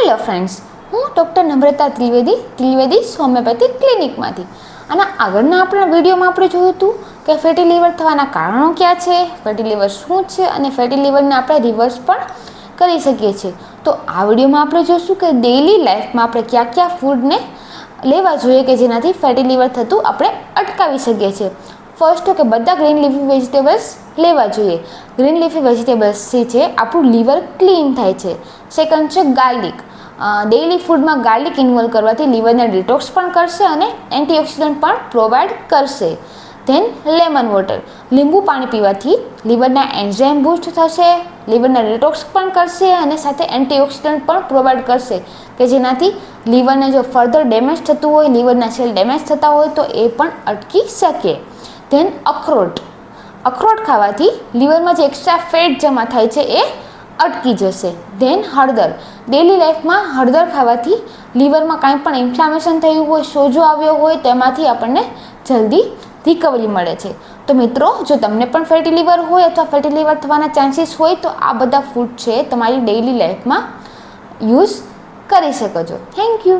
Hello friends, હું doctor નમ્રતા Trivedi homeopathic ક્લિનિકમાંથી. અને આગળના આપણા વિડીયોમાં આપણે જોયું હતું કે ફેટી લીવર થવાના કારણો ક્યાં છે, ફેટી લીવર શું છે અને ફેટી લીવરને આપણે રિવર્સ પણ કરી શકીએ છીએ. તો આ વિડીયોમાં આપણે જોઈશું કે ડેઇલી લાઈફમાં આપણે કયા કયા ફૂડને લેવા જોઈએ કે જેનાથી ફેટી લીવર થતું આપણે અટકાવી શકીએ છીએ. ફર્સ્ટ તો કે બધા ગ્રીન લીફી વેજીટેબલ્સ લેવા જોઈએ. ગ્રીન લીફી વેજીટેબલ્સથી છે આપણું લીવર ક્લીન થાય છે. સેકન્ડ છે ગાર્લિક. ડેઇલી ફૂડમાં ગાર્લિક ઇન્વોલ્વ કરવાથી લીવરને ડિટોક્સ પણ કરશે અને એન્ટીઓક્સિડન્ટ પણ પ્રોવાઈડ કરશે. Then lemon water. લીંબુ પાણી પીવાથી લીવરના એન્ઝાઇમ બૂસ્ટ થશે, લીવરના ડિટોક્સ પણ કરશે અને સાથે એન્ટીઓક્સિડન્ટ પણ પ્રોવાઈડ કરશે કે જેનાથી લીવરને જો ફર્ધર ડેમેજ થતું હોય, લીવરના સેલ ડેમેજ થતા હોય તો એ પણ અટકી શકે. ધેન અખરોટ ખાવાથી લીવરમાં જે એક્સ્ટ્રા ફેટ જમા થાય છે એ અટકી જશે. ધેન હળદર. ડેલી લાઈફમાં હળદર ખાવાથી લીવરમાં કાંઈ પણ ઇન્ફ્લામેશન થયું હોય, સોજો આવ્યો હોય તેમાંથી આપણને જલ્દી રિકવરી મળે છે. તો મિત્રો, જો તમને પણ ફેટી લીવર હોય અથવા ફેટી લીવર થવાના ચાન્સીસ હોય તો આ બધા ફૂડ છે તમારી ડેઇલી લાઈફમાં યુઝ કરી શકો છો. Thank you.